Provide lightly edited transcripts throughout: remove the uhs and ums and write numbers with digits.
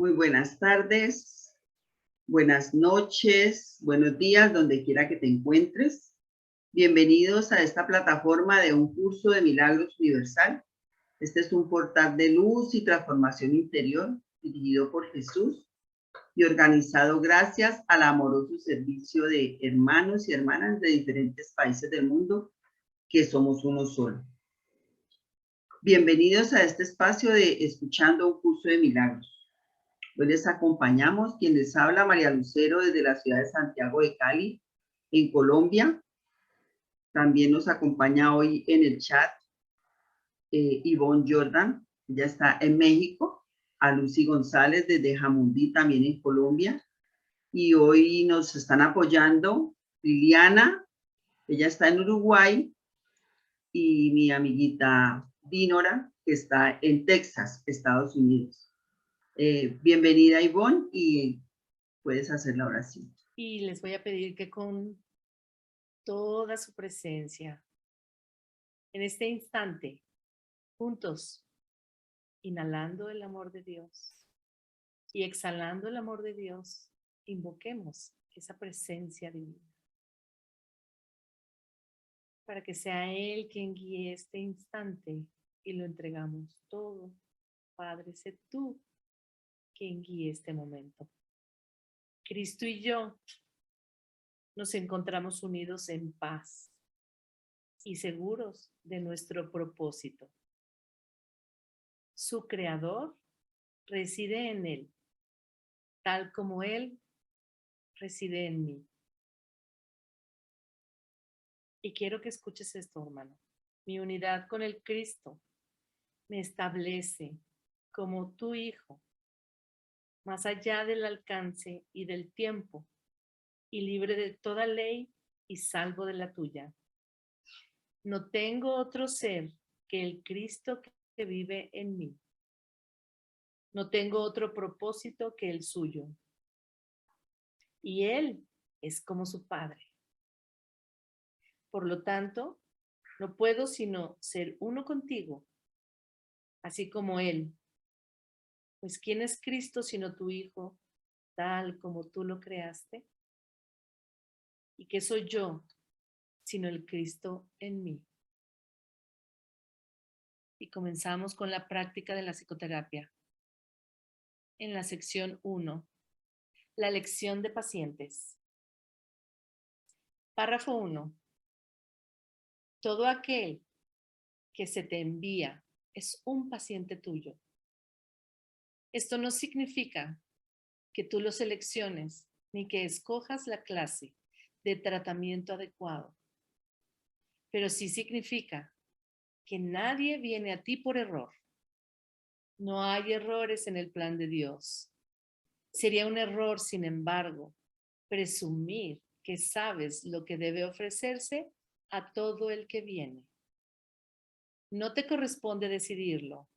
Muy buenas tardes, buenas noches, buenos días, donde quiera que te encuentres. Bienvenidos a esta plataforma de un curso de Milagros Universal. Este es un portal de luz y transformación interior dirigido por Jesús y organizado gracias al amoroso servicio de hermanos y hermanas de diferentes países del mundo, que somos uno solo. Bienvenidos a este espacio de Escuchando un Curso de Milagros. Hoy les acompañamos quien les habla, María Lucero, desde la ciudad de Santiago de Cali, en Colombia. También nos acompaña hoy en el chat Ivonne Jordan, ella está en México, a Lucy González desde Jamundí, también en Colombia. Y hoy nos están apoyando Liliana, ella está en Uruguay, y mi amiguita Dinora, que está en Texas, Estados Unidos. Bienvenida, Ivonne, y puedes hacer la oración. Y les voy a pedir que con toda su presencia, en este instante, juntos, inhalando el amor de Dios y exhalando el amor de Dios, invoquemos esa presencia divina, para que sea Él quien guíe este instante y lo entregamos todo. Padre, sé tú quien guíe este momento. Cristo y yo nos encontramos unidos en paz y seguros de nuestro propósito. Su creador reside en él, tal como él reside en mí. Y quiero que escuches esto, hermano. Mi unidad con el Cristo me establece como tu hijo, más allá del alcance y del tiempo, y libre de toda ley y salvo de la tuya. No tengo otro ser que el Cristo que vive en mí. No tengo otro propósito que el suyo. Y Él es como su Padre. Por lo tanto, no puedo sino ser uno contigo, así como Él. Pues ¿quién es Cristo sino tu Hijo, tal como tú lo creaste? ¿Y qué soy yo sino el Cristo en mí? Y comenzamos con la práctica de la psicoterapia. En la sección 1, la elección de pacientes. Párrafo 1. Todo aquel que se te envía es un paciente tuyo. Esto no significa que tú lo selecciones ni que escojas la clase de tratamiento adecuado, pero sí significa que nadie viene a ti por error. No hay errores en el plan de Dios. Sería un error, sin embargo, presumir que sabes lo que debe ofrecerse a todo el que viene. No te corresponde decidirlo.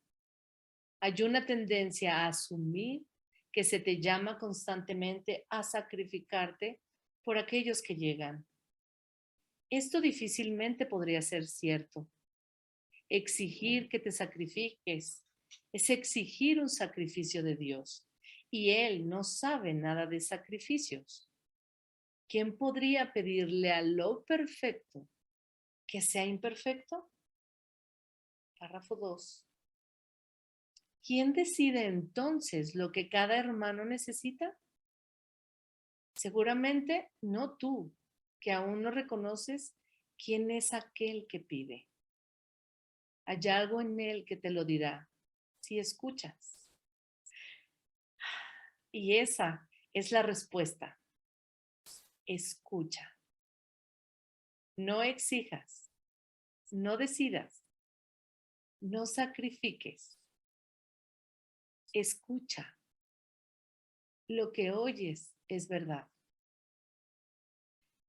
Hay una tendencia a asumir que se te llama constantemente a sacrificarte por aquellos que llegan. Esto difícilmente podría ser cierto. Exigir que te sacrifiques es exigir un sacrificio de Dios, y Él no sabe nada de sacrificios. ¿Quién podría pedirle a lo perfecto que sea imperfecto? Párrafo 2. ¿Quién decide entonces lo que cada hermano necesita? Seguramente no tú, que aún no reconoces quién es aquel que pide. Hay algo en él que te lo dirá si escuchas. Y esa es la respuesta. Escucha. No exijas, no decidas, no sacrifiques. Escucha. Lo que oyes es verdad.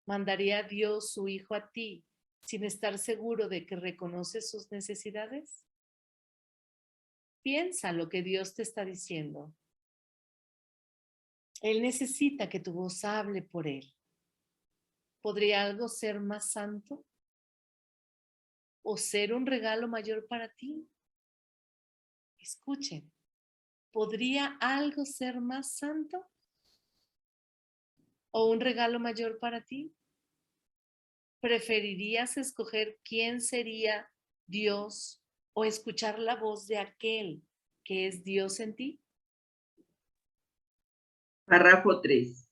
¿Mandaría Dios su Hijo a ti sin estar seguro de que reconoces sus necesidades? Piensa lo que Dios te está diciendo. Él necesita que tu voz hable por él. ¿Podría algo ser más santo? ¿O ser un regalo mayor para ti? Escuchen. ¿podría algo ser más santo? ¿O un regalo mayor para ti? ¿Preferirías escoger quién sería Dios o escuchar la voz de aquel que es Dios en ti? Párrafo 3.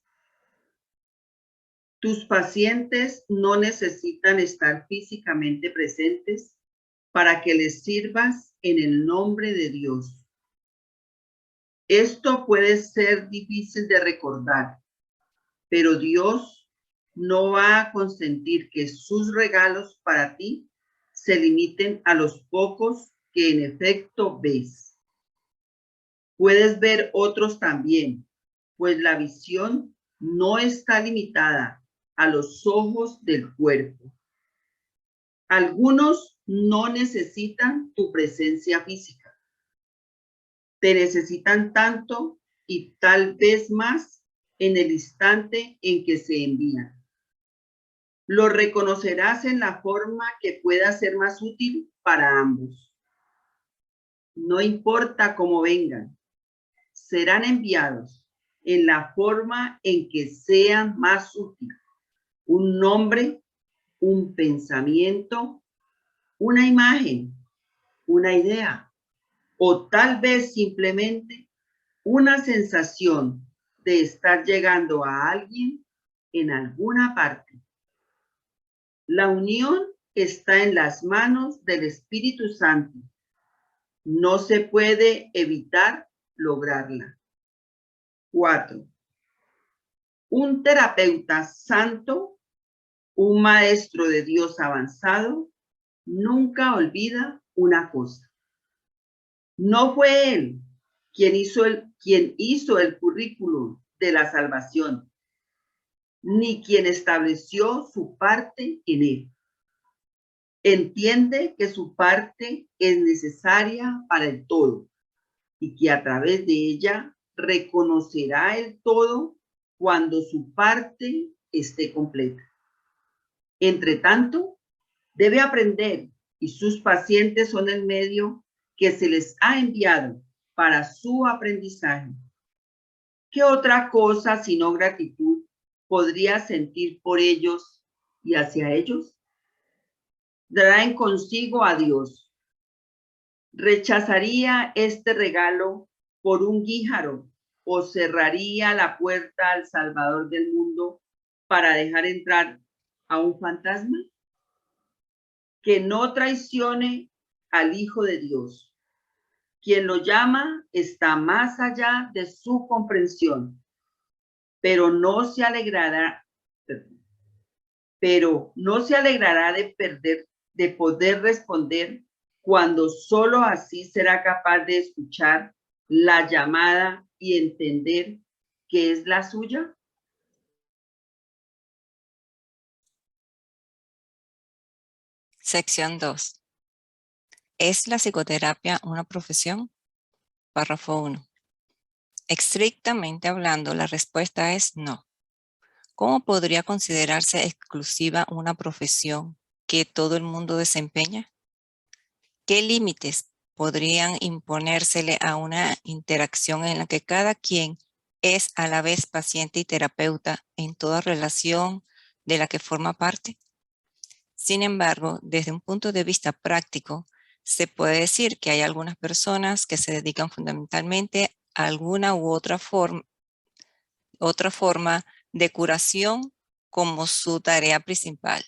Tus pacientes no necesitan estar físicamente presentes para que les sirvas en el nombre de Dios. Esto puede ser difícil de recordar, pero Dios no va a consentir que sus regalos para ti se limiten a los pocos que en efecto ves. Puedes ver otros también, pues la visión no está limitada a los ojos del cuerpo. Algunos no necesitan tu presencia física. Te necesitan tanto y tal vez más en el instante en que se envían. Lo reconocerás en la forma que pueda ser más útil para ambos. No importa cómo vengan, serán enviados en la forma en que sean más útiles. Un nombre, un pensamiento, una imagen, una idea, o tal vez simplemente una sensación de estar llegando a alguien en alguna parte. La unión está en las manos del Espíritu Santo. No se puede evitar lograrla. 4. Un terapeuta santo, un maestro de Dios avanzado, nunca olvida una cosa. No fue él quien hizo el currículum de la salvación, ni quien estableció su parte en él. Entiende que su parte es necesaria para el todo y que a través de ella reconocerá el todo cuando su parte esté completa. Entre tanto, debe aprender y sus pacientes son el medio que se les ha enviado para su aprendizaje. ¿Qué otra cosa sino gratitud podría sentir por ellos y hacia ellos? Traen consigo a Dios. ¿Rechazaría este regalo por un guíjaro o cerraría la puerta al Salvador del mundo para dejar entrar a un fantasma? Que no traicione al Hijo de Dios. Quien lo llama está más allá de su comprensión, pero no se alegrará de poder responder cuando solo así será capaz de escuchar la llamada y entender que es la suya. Sección 2. ¿Es la psicoterapia una profesión? Párrafo 1. Estrictamente hablando, la respuesta es no. ¿Cómo podría considerarse exclusiva una profesión que todo el mundo desempeña? ¿Qué límites podrían imponérsele a una interacción en la que cada quien es a la vez paciente y terapeuta en toda relación de la que forma parte? Sin embargo, desde un punto de vista práctico, se puede decir que hay algunas personas que se dedican fundamentalmente a alguna u otra forma de curación como su tarea principal.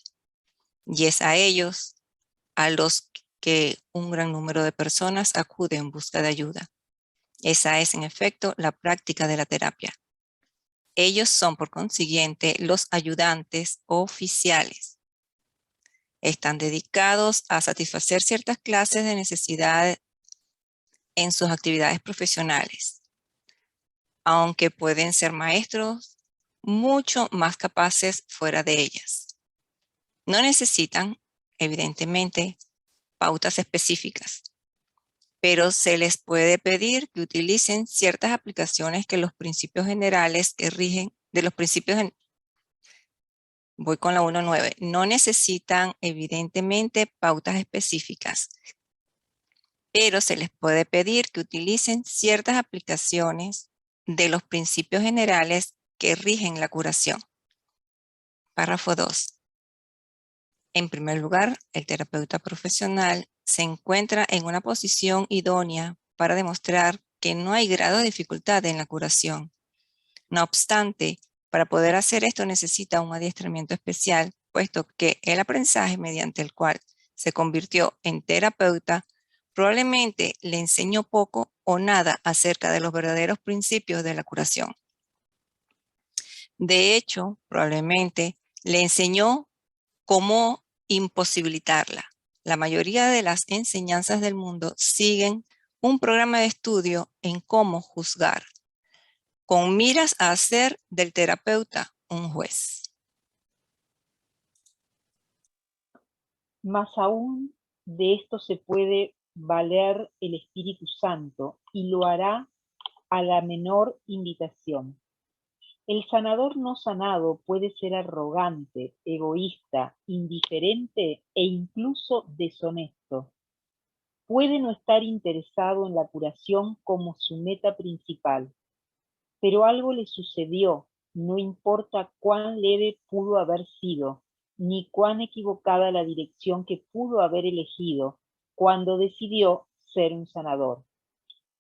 Y es a ellos a los que un gran número de personas acude en busca de ayuda. Esa es, en efecto, la práctica de la terapia. Ellos son, por consiguiente, los ayudantes oficiales. Están dedicados a satisfacer ciertas clases de necesidades en sus actividades profesionales, aunque pueden ser maestros mucho más capaces fuera de ellas. No necesitan, evidentemente, pautas específicas, pero se les puede pedir que utilicen ciertas aplicaciones que los principios generales que rigen, voy con la 1.9, no necesitan evidentemente pautas específicas, pero se les puede pedir que utilicen ciertas aplicaciones de los principios generales que rigen la curación. Párrafo 2. En primer lugar, el terapeuta profesional se encuentra en una posición idónea para demostrar que no hay grado de dificultad en la curación. No obstante, para poder hacer esto necesita un adiestramiento especial, puesto que el aprendizaje mediante el cual se convirtió en terapeuta probablemente le enseñó poco o nada acerca de los verdaderos principios de la curación. De hecho, probablemente le enseñó cómo imposibilitarla. La mayoría de las enseñanzas del mundo siguen un programa de estudio en cómo juzgar, con miras a hacer del terapeuta un juez. Más aún de esto se puede valer el Espíritu Santo y lo hará a la menor invitación. El sanador no sanado puede ser arrogante, egoísta, indiferente e incluso deshonesto. Puede no estar interesado en la curación como su meta principal, pero algo le sucedió, no importa cuán leve pudo haber sido, ni cuán equivocada la dirección que pudo haber elegido cuando decidió ser un sanador.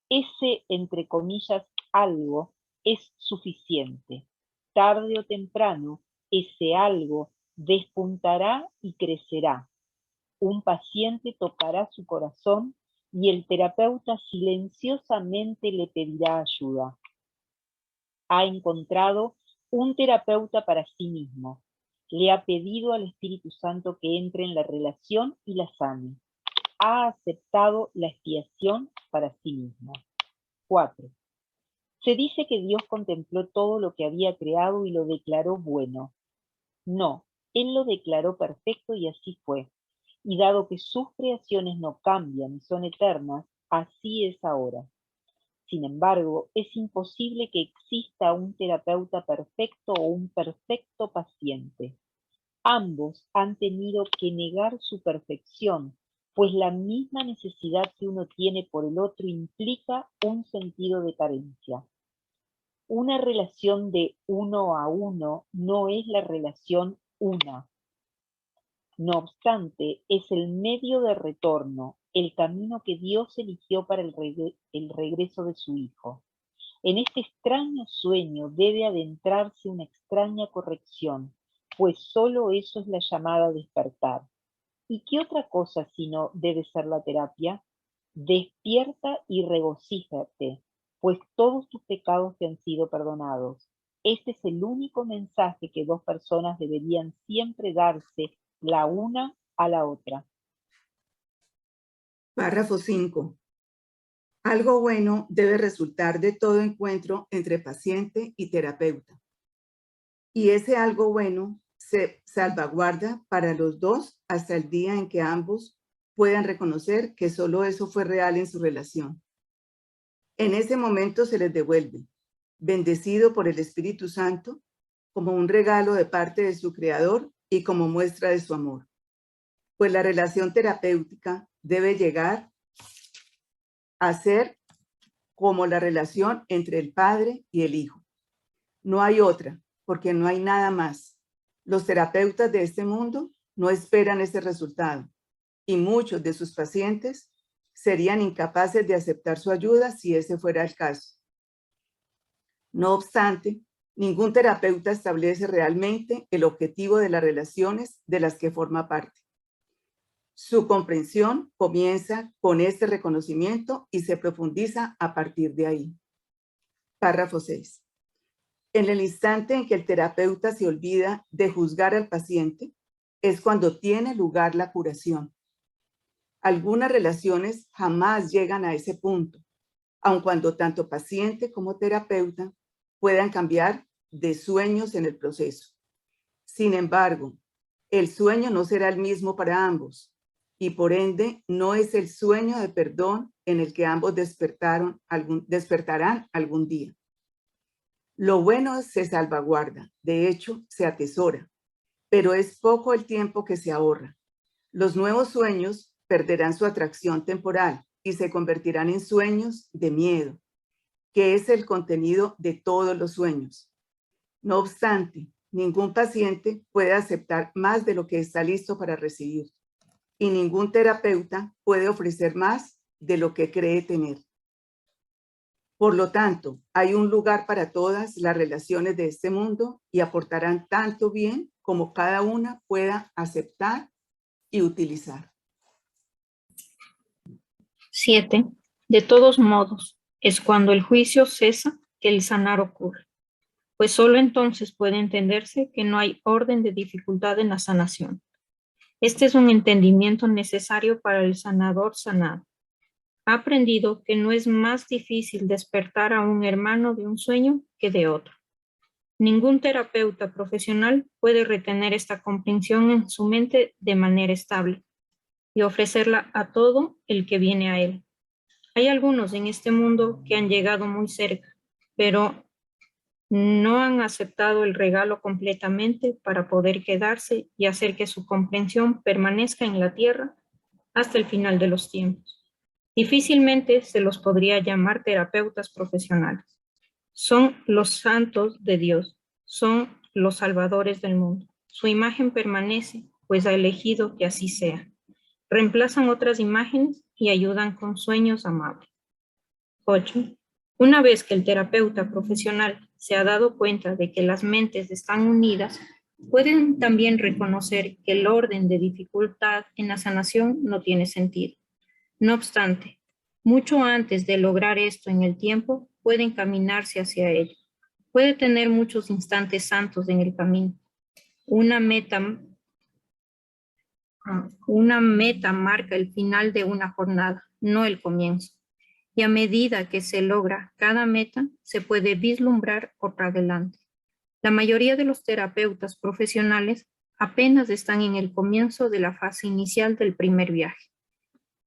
Ese, entre comillas, algo es suficiente. Tarde o temprano, ese algo despuntará y crecerá. Un paciente tocará su corazón y el terapeuta silenciosamente le pedirá ayuda. Ha encontrado un terapeuta para sí mismo. Le ha pedido al Espíritu Santo que entre en la relación y la sane. Ha aceptado la expiación para sí mismo. 4. Se dice que Dios contempló todo lo que había creado y lo declaró bueno. No, Él lo declaró perfecto y así fue. Y dado que sus creaciones no cambian y son eternas, así es ahora. Sin embargo, es imposible que exista un terapeuta perfecto o un perfecto paciente. Ambos han tenido que negar su perfección, pues la misma necesidad que uno tiene por el otro implica un sentido de carencia. Una relación de uno a uno no es la relación una. No obstante, es el medio de retorno, el camino que Dios eligió para el regreso de su Hijo. En este extraño sueño debe adentrarse una extraña corrección, pues solo eso es la llamada a despertar. ¿Y qué otra cosa sino debe ser la terapia? Despierta y regocíjate, pues todos tus pecados te han sido perdonados. Este es el único mensaje que dos personas deberían siempre darse la una a la otra. Párrafo 5. Algo bueno debe resultar de todo encuentro entre paciente y terapeuta. Y ese algo bueno se salvaguarda para los dos hasta el día en que ambos puedan reconocer que solo eso fue real en su relación. En ese momento se les devuelve, bendecido por el Espíritu Santo, como un regalo de parte de su Creador y como muestra de su amor. Pues la relación terapéutica debe llegar a ser como la relación entre el Padre y el Hijo. No hay otra, porque no hay nada más. Los terapeutas de este mundo no esperan ese resultado y muchos de sus pacientes serían incapaces de aceptar su ayuda si ese fuera el caso. No obstante, ningún terapeuta establece realmente el objetivo de las relaciones de las que forma parte. Su comprensión comienza con este reconocimiento y se profundiza a partir de ahí. Párrafo 6. En el instante en que el terapeuta se olvida de juzgar al paciente, es cuando tiene lugar la curación. Algunas relaciones jamás llegan a ese punto, aun cuando tanto paciente como terapeuta puedan cambiar de sueños en el proceso. Sin embargo, el sueño no será el mismo para ambos y por ende no es el sueño de perdón en el que ambos despertarán algún día. Lo bueno se salvaguarda, de hecho se atesora, pero es poco el tiempo que se ahorra. Los nuevos sueños perderán su atracción temporal y se convertirán en sueños de miedo, que es el contenido de todos los sueños. No obstante, ningún paciente puede aceptar más de lo que está listo para recibir, y ningún terapeuta puede ofrecer más de lo que cree tener. Por lo tanto, hay un lugar para todas las relaciones de este mundo y aportarán tanto bien como cada una pueda aceptar y utilizar. 7. De todos modos, es cuando el juicio cesa que el sanar ocurre, pues solo entonces puede entenderse que no hay orden de dificultad en la sanación. Este es un entendimiento necesario para el sanador sanado. Ha aprendido que no es más difícil despertar a un hermano de un sueño que de otro. Ningún terapeuta profesional puede retener esta comprensión en su mente de manera estable y ofrecerla a todo el que viene a él. Hay algunos en este mundo que han llegado muy cerca, pero no han aceptado el regalo completamente para poder quedarse y hacer que su comprensión permanezca en la tierra hasta el final de los tiempos. Difícilmente se los podría llamar terapeutas profesionales. Son los santos de Dios, son los salvadores del mundo. Su imagen permanece, pues ha elegido que así sea. Reemplazan otras imágenes y ayudan con sueños amables. 8. Una vez que el terapeuta profesional se ha dado cuenta de que las mentes están unidas, pueden también reconocer que el orden de dificultad en la sanación no tiene sentido. No obstante, mucho antes de lograr esto en el tiempo, puede encaminarse hacia ello. Puede tener muchos instantes santos en el camino. Una meta marca el final de una jornada, no el comienzo. Y a medida que se logra cada meta, se puede vislumbrar otra adelante. La mayoría de los terapeutas profesionales apenas están en el comienzo de la fase inicial del primer viaje.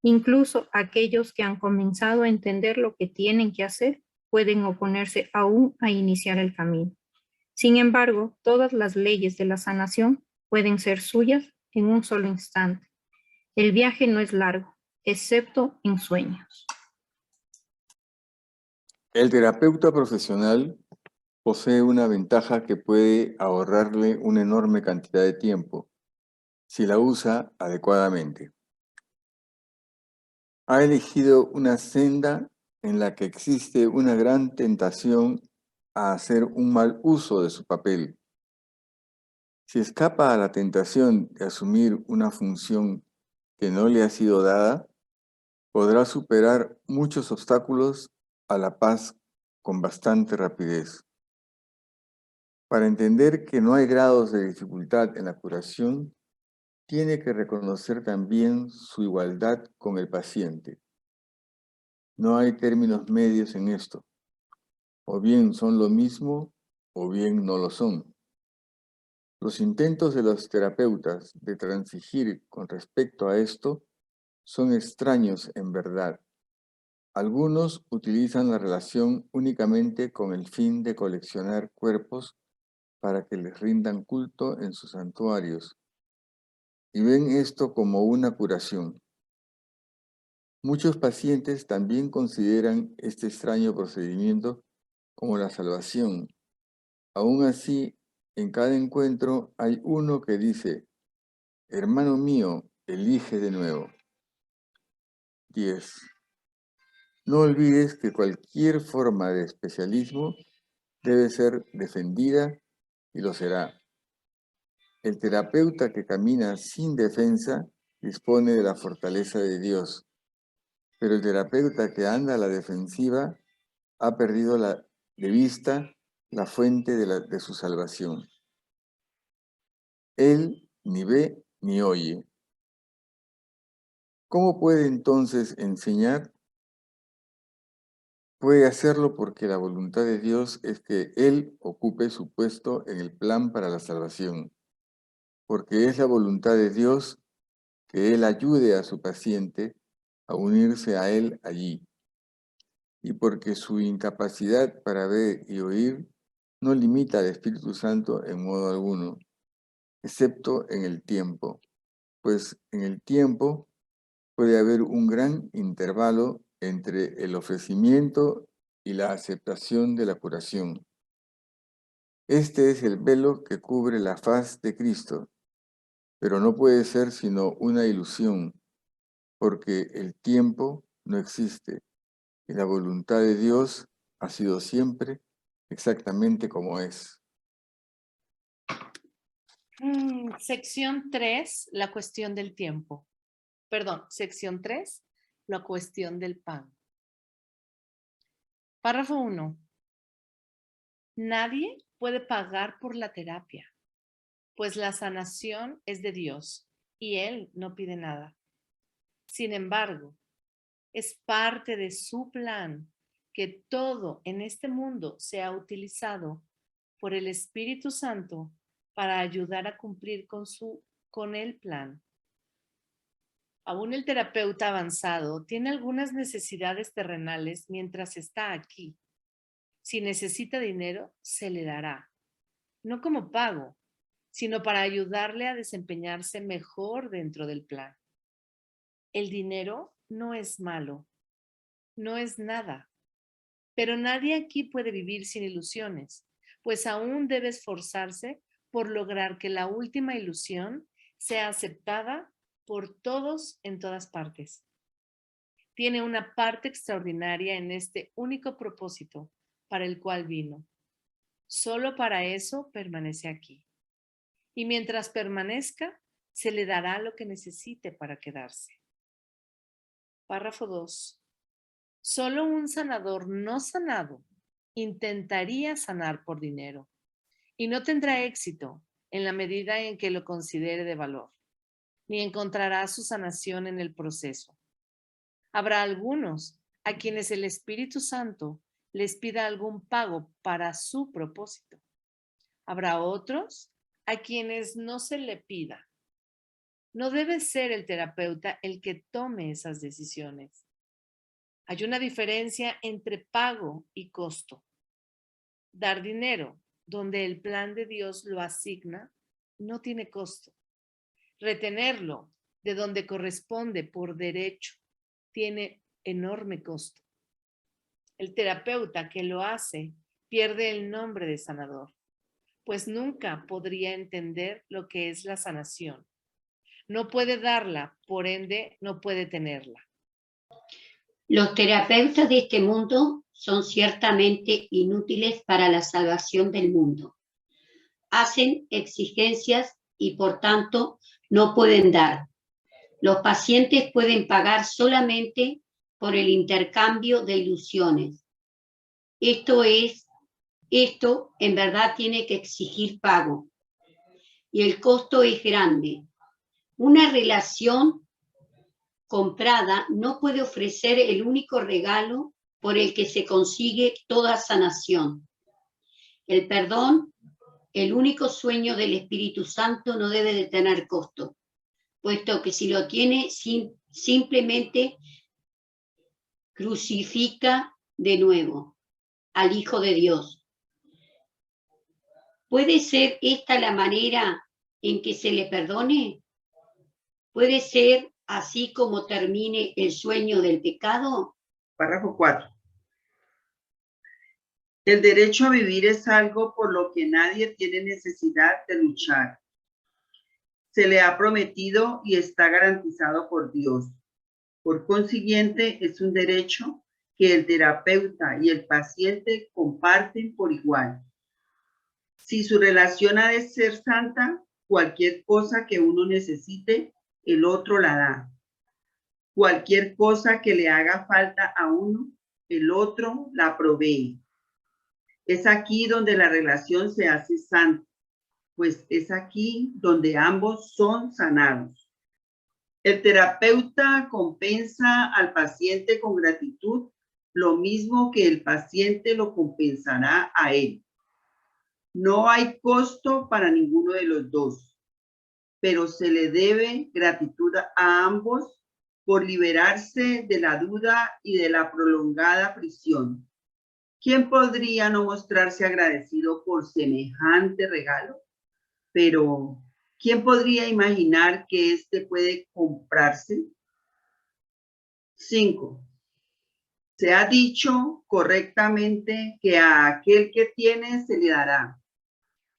Incluso aquellos que han comenzado a entender lo que tienen que hacer pueden oponerse aún a iniciar el camino. Sin embargo, todas las leyes de la sanación pueden ser suyas en un solo instante. El viaje no es largo, excepto en sueños. El terapeuta profesional posee una ventaja que puede ahorrarle una enorme cantidad de tiempo si la usa adecuadamente. Ha elegido una senda en la que existe una gran tentación a hacer un mal uso de su papel. Si escapa a la tentación de asumir una función que no le ha sido dada, podrá superar muchos obstáculos a la paz con bastante rapidez. Para entender que no hay grados de dificultad en la curación, tiene que reconocer también su igualdad con el paciente. No hay términos medios en esto. O bien son lo mismo, o bien no lo son. Los intentos de los terapeutas de transigir con respecto a esto son extraños en verdad. Algunos utilizan la relación únicamente con el fin de coleccionar cuerpos para que les rindan culto en sus santuarios, y ven esto como una curación. Muchos pacientes también consideran este extraño procedimiento como la salvación. Aún así, en cada encuentro hay uno que dice: hermano mío, elige de nuevo. 10. No olvides que cualquier forma de especialismo debe ser defendida y lo será. El terapeuta que camina sin defensa dispone de la fortaleza de Dios, pero el terapeuta que anda a la defensiva ha perdido de vista la fuente de su salvación. Él ni ve ni oye. ¿Cómo puede entonces enseñar? Puede hacerlo porque la voluntad de Dios es que Él ocupe su puesto en el plan para la salvación, porque es la voluntad de Dios que Él ayude a su paciente a unirse a Él allí, y porque su incapacidad para ver y oír no limita al Espíritu Santo en modo alguno, excepto en el tiempo, pues en el tiempo puede haber un gran intervalo entre el ofrecimiento y la aceptación de la curación. Este es el velo que cubre la faz de Cristo, pero no puede ser sino una ilusión, porque el tiempo no existe y la voluntad de Dios ha sido siempre exactamente como es. Sección 3, la cuestión del tiempo. Perdón, sección 3, la cuestión del pan. Párrafo 1. Nadie puede pagar por la terapia, pues la sanación es de Dios y Él no pide nada. Sin embargo, es parte de su plan que todo en este mundo sea utilizado por el Espíritu Santo para ayudar a cumplir con el plan. Aún el terapeuta avanzado tiene algunas necesidades terrenales mientras está aquí. Si necesita dinero, se le dará, no como pago, sino para ayudarle a desempeñarse mejor dentro del plan. El dinero no es malo, no es nada, pero nadie aquí puede vivir sin ilusiones, pues aún debe esforzarse por lograr que la última ilusión sea aceptada por todos en todas partes. Tiene una parte extraordinaria en este único propósito para el cual vino. Solo para eso permanece aquí. Y mientras permanezca, se le dará lo que necesite para quedarse. Párrafo 2. Solo un sanador no sanado intentaría sanar por dinero y no tendrá éxito en la medida en que lo considere de valor, ni encontrará su sanación en el proceso. Habrá algunos a quienes el Espíritu Santo les pida algún pago para su propósito. Habrá otros a quienes no se le pida. No debe ser el terapeuta el que tome esas decisiones. Hay una diferencia entre pago y costo. Dar dinero donde el plan de Dios lo asigna no tiene costo. Retenerlo de donde corresponde por derecho tiene enorme costo. El terapeuta que lo hace pierde el nombre de sanador, pues nunca podría entender lo que es la sanación. No puede darla, por ende, no puede tenerla. Los terapeutas de este mundo son ciertamente inútiles para la salvación del mundo. Hacen exigencias y por tanto no pueden dar. Los pacientes pueden pagar solamente por el intercambio de ilusiones. Esto en verdad tiene que exigir pago. Y el costo es grande. Una relación comprada no puede ofrecer el único regalo por el que se consigue toda sanación. El perdón, el único sueño del Espíritu Santo, no debe de tener costo, puesto que si lo tiene, simplemente crucifica de nuevo al Hijo de Dios. ¿Puede ser esta la manera en que se le perdone? ¿Puede ser así como termine el sueño del pecado? Párrafo 4. El derecho a vivir es algo por lo que nadie tiene necesidad de luchar. Se le ha prometido y está garantizado por Dios. Por consiguiente, es un derecho que el terapeuta y el paciente comparten por igual. Si su relación ha de ser santa, cualquier cosa que uno necesite, el otro la da. Cualquier cosa que le haga falta a uno, el otro la provee. Es aquí donde la relación se hace santa, pues es aquí donde ambos son sanados. El terapeuta compensa al paciente con gratitud, lo mismo que el paciente lo compensará a él. No hay costo para ninguno de los dos, pero se le debe gratitud a ambos por liberarse de la duda y de la prolongada prisión. ¿Quién podría no mostrarse agradecido por semejante regalo? Pero, ¿quién podría imaginar que éste puede comprarse? 5. Se ha dicho correctamente que a aquel que tiene se le dará,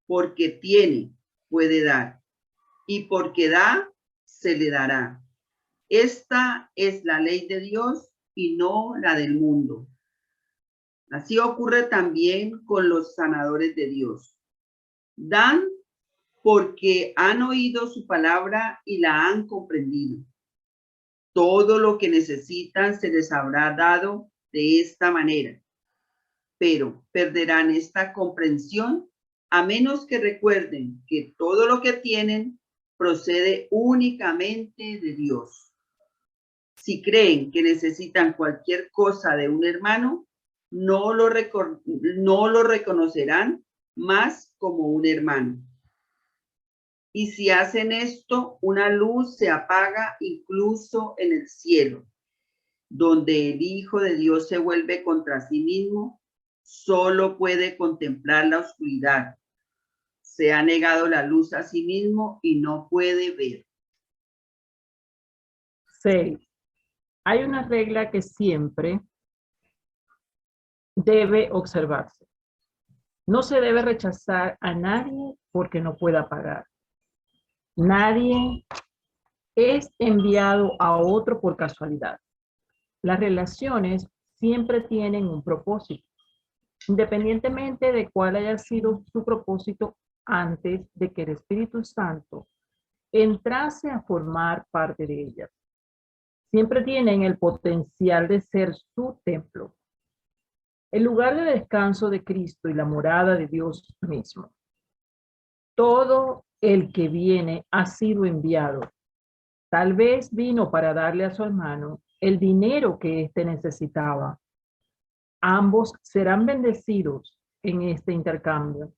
porque tiene, puede dar, y porque da, se le dará. Esta es la ley de Dios y no la del mundo. Así ocurre también con los sanadores de Dios. Dan porque han oído su palabra y la han comprendido. Todo lo que necesitan se les habrá dado de esta manera, pero perderán esta comprensión a menos que recuerden que todo lo que tienen procede únicamente de Dios. Si creen que necesitan cualquier cosa de un hermano, no lo reconocerán más como un hermano. Y si hacen esto, una luz se apaga incluso en el cielo, donde el Hijo de Dios se vuelve contra sí mismo, solo puede contemplar la oscuridad. Se ha negado la luz a sí mismo y no puede ver. 6. Hay una regla que siempre debe observarse. No se debe rechazar a nadie porque no pueda pagar. Nadie es enviado a otro por casualidad. Las relaciones siempre tienen un propósito, independientemente de cuál haya sido su propósito antes de que el Espíritu Santo entrase a formar parte de ellas. Siempre tienen el potencial de ser su templo, el lugar de descanso de Cristo y la morada de Dios mismo. Todo el que viene ha sido enviado. Tal vez vino para darle a su hermano el dinero que éste necesitaba. Ambos serán bendecidos en este intercambio.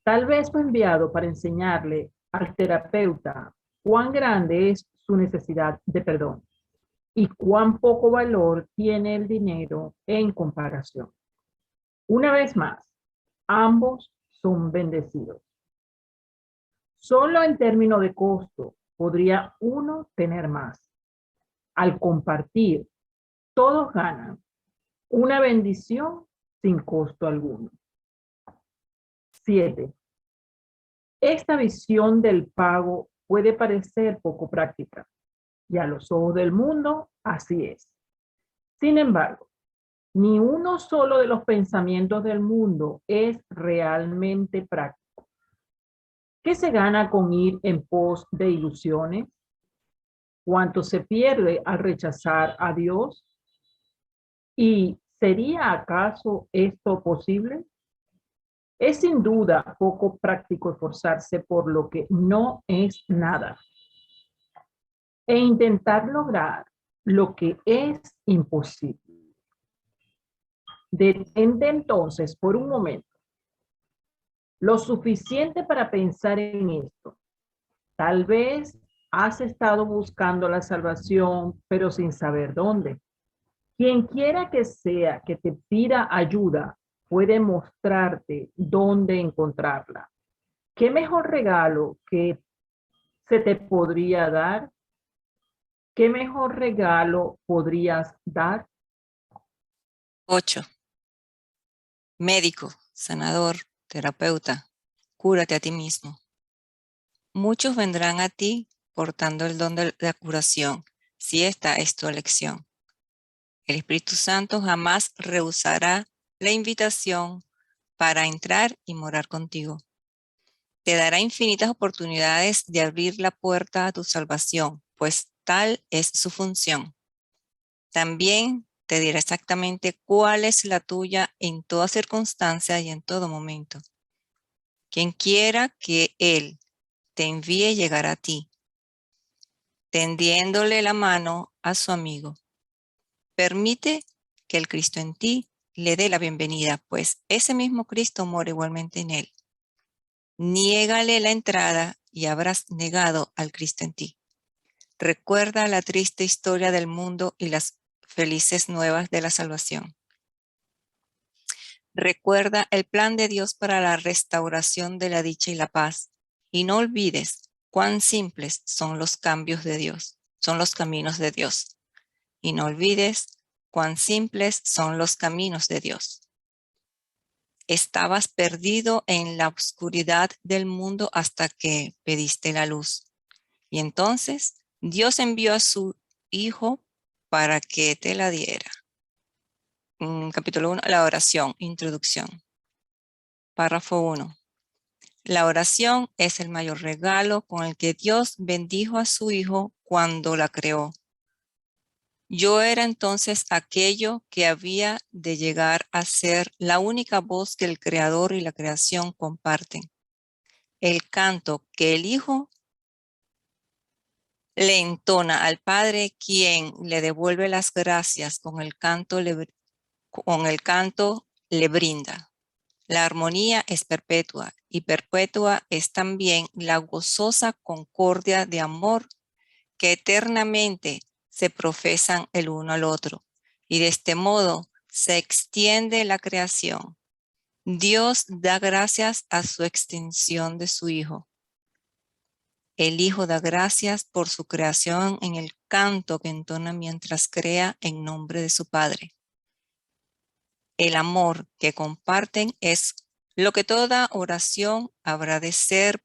Tal vez fue enviado para enseñarle al terapeuta cuán grande es su necesidad de perdón y cuán poco valor tiene el dinero en comparación. Una vez más, ambos son bendecidos. Solo en términos de costo podría uno tener más. Al compartir, todos ganan una bendición sin costo alguno. 7. Esta visión del pago puede parecer poco práctica, y a los ojos del mundo, así es. Sin embargo, ni uno solo de los pensamientos del mundo es realmente práctico. ¿Qué se gana con ir en pos de ilusiones? ¿Cuánto se pierde al rechazar a Dios? ¿Y sería acaso esto posible? Es sin duda poco práctico esforzarse por lo que no es nada e intentar lograr lo que es imposible. Detente entonces por un momento, lo suficiente para pensar en esto. Tal vez has estado buscando la salvación, pero sin saber dónde. Quien quiera que sea que te pida ayuda, puede mostrarte dónde encontrarla. ¿Qué mejor regalo que se te podría dar? ¿Qué mejor regalo podrías dar? 8. Médico, sanador, terapeuta, cúrate a ti mismo. Muchos vendrán a ti portando el don de la curación, si esta es tu elección. El Espíritu Santo jamás rehusará la invitación para entrar y morar contigo. Te dará infinitas oportunidades de abrir la puerta a tu salvación, pues tal es su función. También te dirá exactamente cuál es la tuya en toda circunstancia y en todo momento. Quien quiera que Él te envíe llegará a ti, tendiéndole la mano a su amigo. Permite que el Cristo en ti le dé la bienvenida, pues ese mismo Cristo mora igualmente en él. Niégale la entrada y habrás negado al Cristo en ti. Recuerda la triste historia del mundo y las felices nuevas de la salvación. Recuerda el plan de Dios para la restauración de la dicha y la paz. Y no olvides cuán simples son los cambios de Dios, son los caminos de Dios. y no olvides cuán simples son los caminos de Dios. Estabas perdido en la oscuridad del mundo hasta que pediste la luz. Y entonces Dios envió a su Hijo para que te la diera. Capítulo 1, la oración, introducción. Párrafo 1. La oración es el mayor regalo con el que Dios bendijo a su Hijo cuando la creó. Yo era entonces aquello que había de llegar a ser la única voz que el Creador y la creación comparten. El canto que el Hijo le entona al Padre, quien le devuelve las gracias con el canto le brinda. La armonía es perpetua y perpetua es también la gozosa concordia de amor que eternamente se profesan el uno al otro, y de este modo se extiende la creación. Dios da gracias a su extensión de su Hijo. El Hijo da gracias por su creación en el canto que entona mientras crea en nombre de su Padre. El amor que comparten es lo que toda oración habrá de ser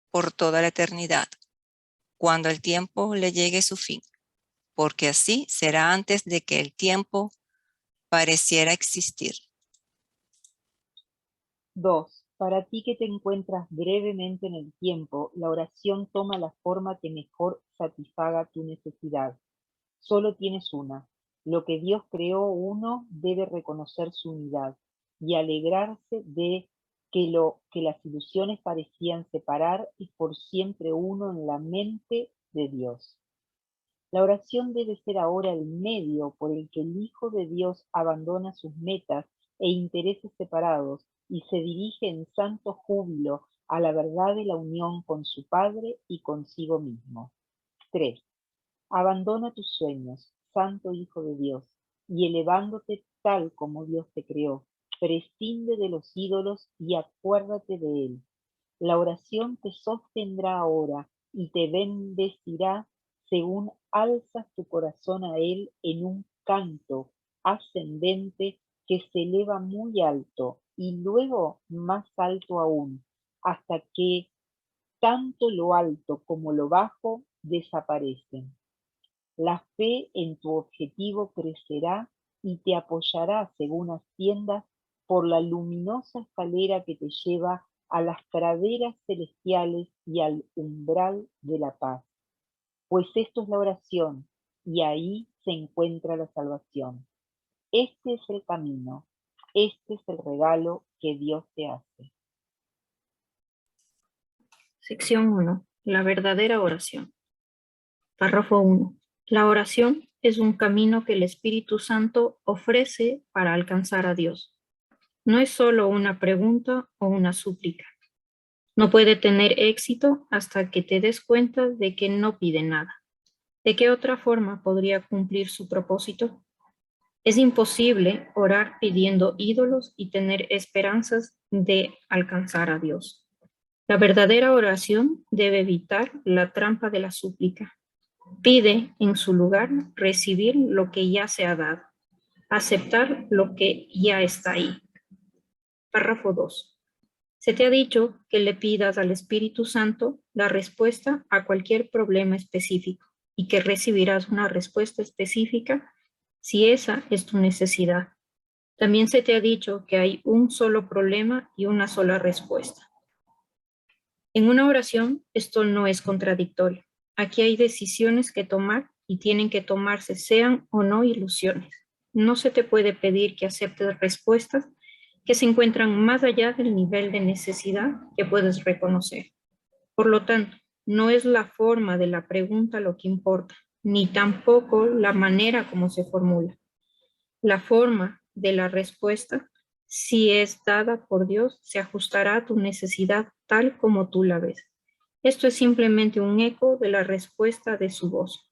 por toda la eternidad, cuando el tiempo le llegue su fin, porque así será antes de que el tiempo pareciera existir. 2. Para ti que te encuentras brevemente en el tiempo, la oración toma la forma que mejor satisfaga tu necesidad. Solo tienes una. Lo que Dios creó uno debe reconocer su unidad y alegrarse de que las ilusiones parecían separar y por siempre uno en la mente de Dios. La oración debe ser ahora el medio por el que el Hijo de Dios abandona sus metas e intereses separados y se dirige en santo júbilo a la verdad de la unión con su Padre y consigo mismo. 3. Abandona tus sueños, Santo Hijo de Dios, y elevándote tal como Dios te creó, prescinde de los ídolos y acuérdate de Él. La oración te sostendrá ahora y te bendecirá según alzas tu corazón a Él en un canto ascendente que se eleva muy alto y luego más alto aún, hasta que tanto lo alto como lo bajo desaparecen. La fe en tu objetivo crecerá y te apoyará según asciendas por la luminosa escalera que te lleva a las praderas celestiales y al umbral de la paz. Pues esto es la oración y ahí se encuentra la salvación. Este es el camino, este es el regalo que Dios te hace. Sección 1. La verdadera oración. Párrafo 1. La oración es un camino que el Espíritu Santo ofrece para alcanzar a Dios. No es solo una pregunta o una súplica. No puede tener éxito hasta que te des cuenta de que no pide nada. ¿De qué otra forma podría cumplir su propósito? Es imposible orar pidiendo ídolos y tener esperanzas de alcanzar a Dios. La verdadera oración debe evitar la trampa de la súplica. Pide en su lugar recibir lo que ya se ha dado, aceptar lo que ya está ahí. Párrafo 2. Se te ha dicho que le pidas al Espíritu Santo la respuesta a cualquier problema específico y que recibirás una respuesta específica si esa es tu necesidad. También se te ha dicho que hay un solo problema y una sola respuesta. En una oración, esto no es contradictorio. Aquí hay decisiones que tomar y tienen que tomarse, sean o no ilusiones. No se te puede pedir que aceptes respuestas que se encuentran más allá del nivel de necesidad que puedes reconocer. Por lo tanto, no es la forma de la pregunta lo que importa, ni tampoco la manera como se formula. La forma de la respuesta, si es dada por Dios, se ajustará a tu necesidad tal como tú la ves. Esto es simplemente un eco de la respuesta de su voz.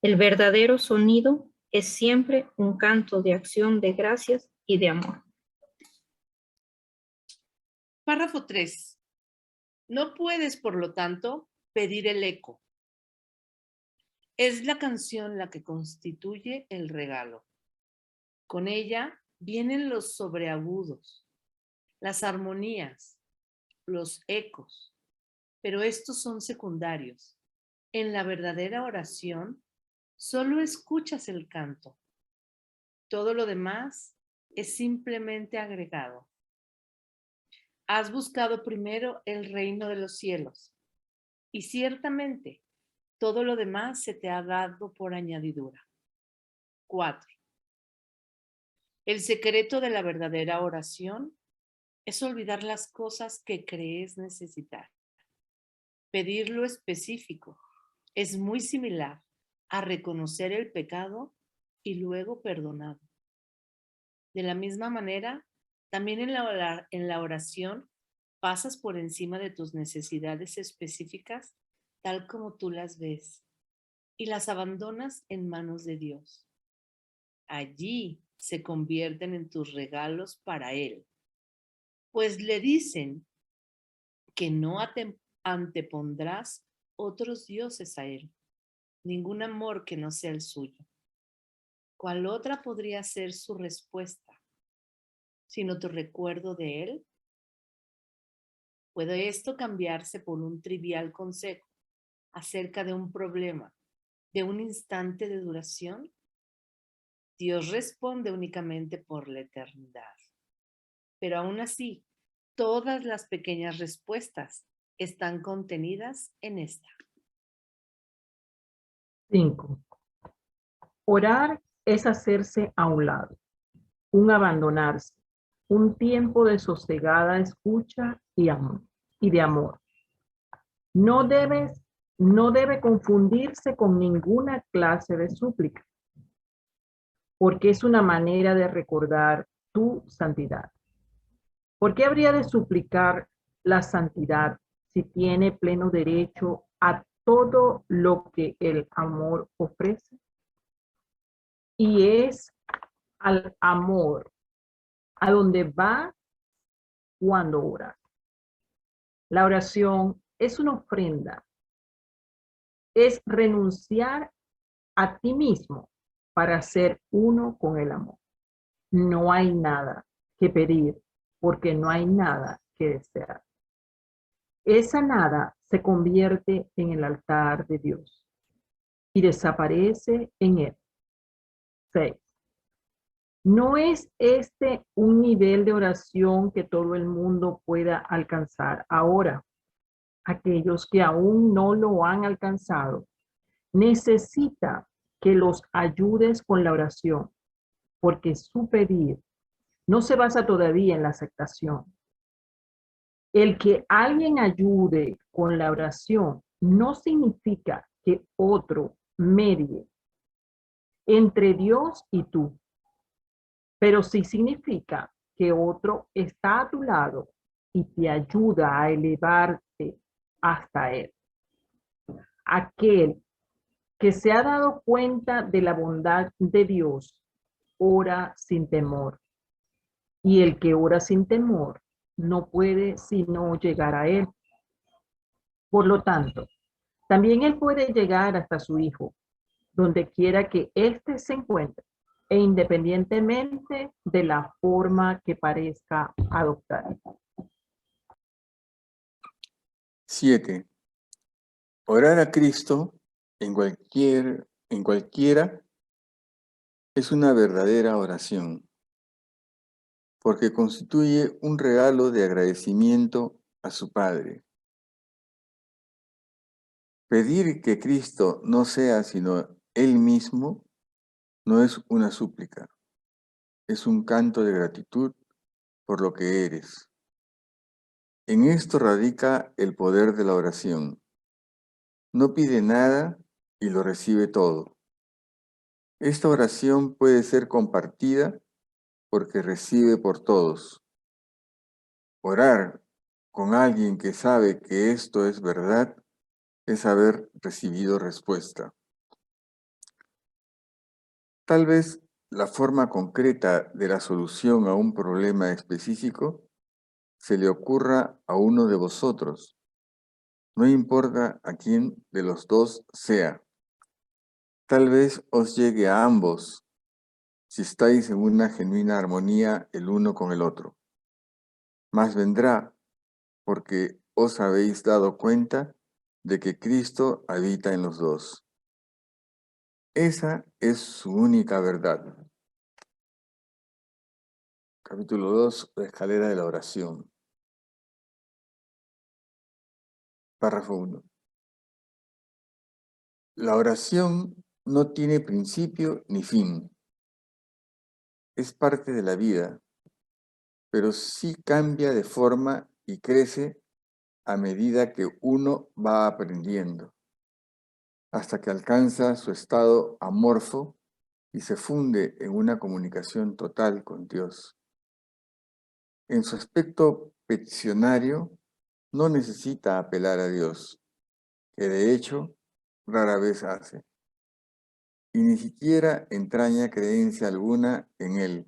El verdadero sonido es siempre un canto de acción de gracias y de amor. Párrafo 3. No puedes, por lo tanto, pedir el eco. Es la canción la que constituye el regalo. Con ella vienen los sobreagudos, las armonías, los ecos, pero estos son secundarios. En la verdadera oración, solo escuchas el canto. Todo lo demás es simplemente agregado. Has buscado primero el reino de los cielos y ciertamente todo lo demás se te ha dado por añadidura. 4. El secreto de la verdadera oración es olvidar las cosas que crees necesitar. Pedir lo específico es muy similar a reconocer el pecado y luego perdonado. De la misma manera, también en la oración pasas por encima de tus necesidades específicas tal como tú las ves y las abandonas en manos de Dios. Allí se convierten en tus regalos para Él, pues le dicen que no antepondrás otros dioses a Él, ningún amor que no sea el suyo. ¿Cuál otra podría ser su respuesta, sino tu recuerdo de Él? ¿Puede esto cambiarse por un trivial consejo acerca de un problema, de un instante de duración? Dios responde únicamente por la eternidad. Pero aún así, todas las pequeñas respuestas están contenidas en esta. 5. Orar es hacerse a un lado, un abandonarse, un tiempo de sosegada escucha y de amor. No debe confundirse con ninguna clase de súplica, porque es una manera de recordar tu santidad. ¿Por qué habría de suplicar la santidad si tiene pleno derecho a todo lo que el amor ofrece? Y es al amor a donde va cuando ora. La oración es una ofrenda, es renunciar a ti mismo para ser uno con el amor. No hay nada que pedir porque no hay nada que desear. Esa nada se convierte en el altar de Dios y desaparece en él. 6. No es este un nivel de oración que todo el mundo pueda alcanzar ahora. Aquellos que aún no lo han alcanzado, necesita que los ayudes con la oración, porque su pedir no se basa todavía en la aceptación. El que alguien ayude con la oración no significa que otro medie entre Dios y tú, pero sí significa que otro está a tu lado y te ayuda a elevarte hasta Él. Aquel que se ha dado cuenta de la bondad de Dios, ora sin temor. Y el que ora sin temor no puede sino llegar a Él. Por lo tanto, también Él puede llegar hasta su Hijo, donde quiera que éste se encuentre, e independientemente de la forma que parezca adoptar. 7. Orar a Cristo en cualquiera es una verdadera oración, porque constituye un regalo de agradecimiento a su Padre. Pedir que Cristo no sea sino Él mismo no es una súplica, es un canto de gratitud por lo que eres. En esto radica el poder de la oración. No pide nada y lo recibe todo. Esta oración puede ser compartida porque recibe por todos. Orar con alguien que sabe que esto es verdad es haber recibido respuesta. Tal vez la forma concreta de la solución a un problema específico se le ocurra a uno de vosotros. No importa a quién de los dos sea. Tal vez os llegue a ambos si estáis en una genuina armonía el uno con el otro. Mas vendrá porque os habéis dado cuenta de que Cristo habita en los dos. Esa es su única verdad. Capítulo 2, la escalera de la oración. Párrafo 1. La oración no tiene principio ni fin. Es parte de la vida, pero sí cambia de forma y crece a medida que uno va aprendiendo, hasta que alcanza su estado amorfo y se funde en una comunicación total con Dios. En su aspecto peticionario, no necesita apelar a Dios, que de hecho rara vez hace, y ni siquiera entraña creencia alguna en Él.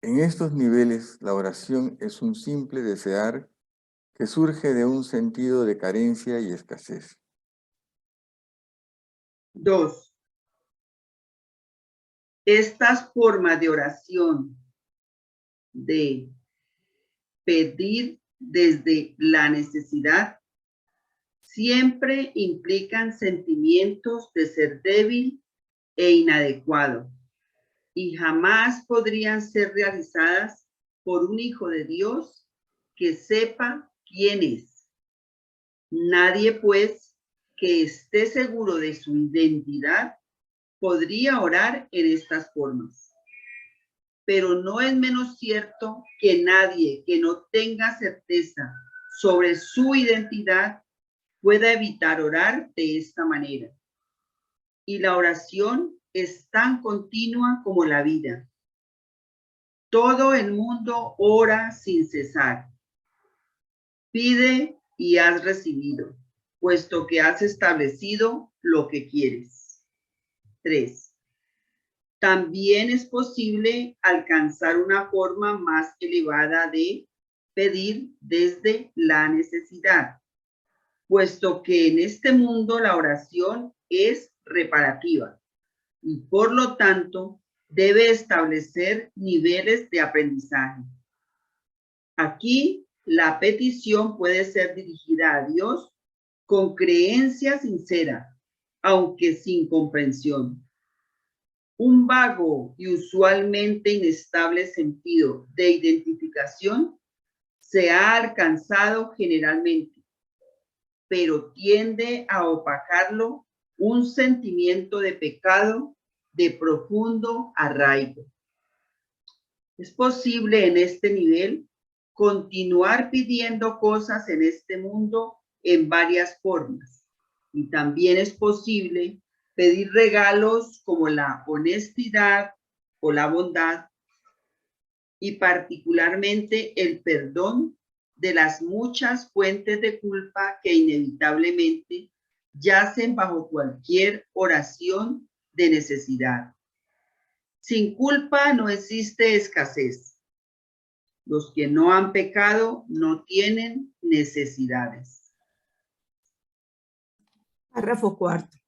En estos niveles, la oración es un simple desear que surge de un sentido de carencia y escasez. 2. Estas formas de oración de pedir desde la necesidad siempre implican sentimientos de ser débil e inadecuado y jamás podrían ser realizadas por un hijo de Dios que sepa quién es. Nadie, pues, que esté seguro de su identidad podría orar en estas formas. Pero no es menos cierto que nadie que no tenga certeza sobre su identidad pueda evitar orar de esta manera. Y la oración es tan continua como la vida. Todo el mundo ora sin cesar. Pide y has recibido, puesto que has establecido lo que quieres. 3. También es posible alcanzar una forma más elevada de pedir desde la necesidad, puesto que en este mundo la oración es reparativa y por lo tanto debe establecer niveles de aprendizaje. Aquí la petición puede ser dirigida a Dios con creencia sincera, aunque sin comprensión. Un vago y usualmente inestable sentido de identificación se ha alcanzado generalmente, pero tiende a opacarlo un sentimiento de pecado de profundo arraigo. Es posible en este nivel continuar pidiendo cosas en este mundo en varias formas, y también es posible pedir regalos como la honestidad o la bondad, y particularmente el perdón de las muchas fuentes de culpa que inevitablemente yacen bajo cualquier oración de necesidad. Sin culpa no existe escasez. Los que no han pecado no tienen necesidades. Párrafo 4.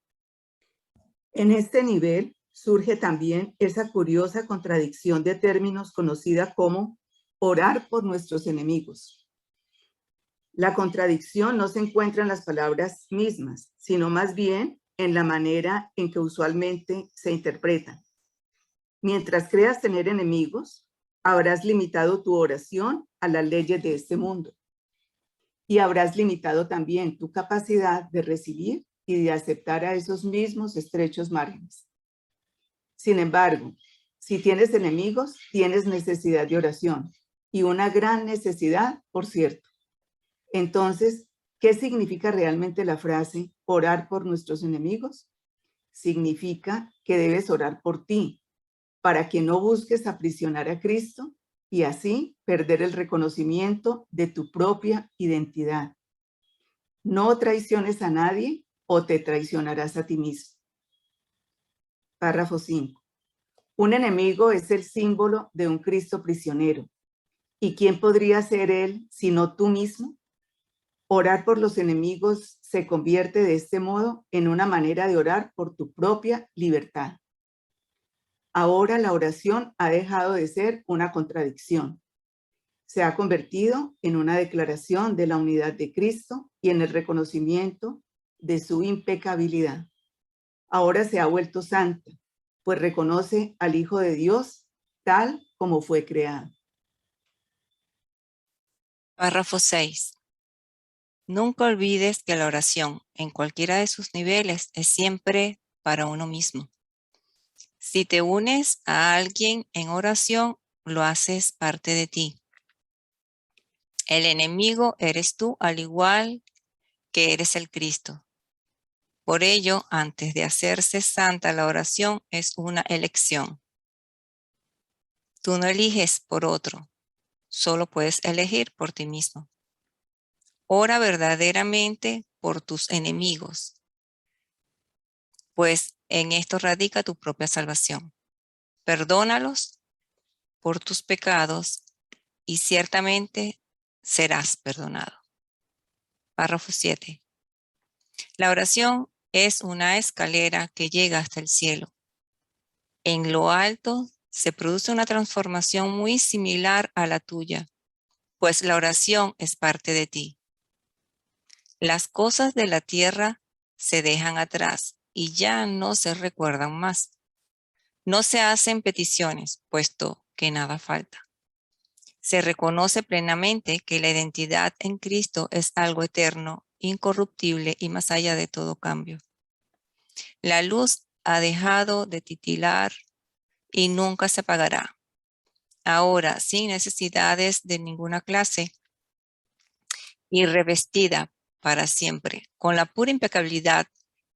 En este nivel surge también esa curiosa contradicción de términos conocida como orar por nuestros enemigos. La contradicción no se encuentra en las palabras mismas, sino más bien en la manera en que usualmente se interpretan. Mientras creas tener enemigos, habrás limitado tu oración a las leyes de este mundo. Y habrás limitado también tu capacidad de recibir y de aceptar a esos mismos estrechos márgenes. Sin embargo, si tienes enemigos, tienes necesidad de oración, y una gran necesidad, por cierto. Entonces, ¿qué significa realmente la frase orar por nuestros enemigos? Significa que debes orar por ti, para que no busques aprisionar a Cristo y así perder el reconocimiento de tu propia identidad. No traiciones a nadie o te traicionarás a ti mismo. Párrafo 5. Un enemigo es el símbolo de un Cristo prisionero. ¿Y quién podría ser él sino tú mismo? Orar por los enemigos se convierte de este modo en una manera de orar por tu propia libertad. Ahora la oración ha dejado de ser una contradicción. Se ha convertido en una declaración de la unidad de Cristo y en el reconocimiento de su impecabilidad. Ahora se ha vuelto santa, pues reconoce al Hijo de Dios tal como fue creado. Párrafo 6. Nunca olvides que la oración, en cualquiera de sus niveles, es siempre para uno mismo. Si te unes a alguien en oración, lo haces parte de ti. El enemigo eres tú, al igual que eres el Cristo. Por ello, antes de hacerse santa, la oración es una elección. Tú no eliges por otro, solo puedes elegir por ti mismo. Ora verdaderamente por tus enemigos, pues en esto radica tu propia salvación. Perdónalos por tus pecados y ciertamente serás perdonado. Párrafo 7. La oración es una escalera que llega hasta el cielo. En lo alto se produce una transformación muy similar a la tuya, pues la oración es parte de ti. Las cosas de la tierra se dejan atrás y ya no se recuerdan más. No se hacen peticiones, puesto que nada falta. Se reconoce plenamente que la identidad en Cristo es algo eterno, incorruptible y más allá de todo cambio. La luz ha dejado de titilar y nunca se apagará. Ahora, sin necesidades de ninguna clase y revestida para siempre, con la pura impecabilidad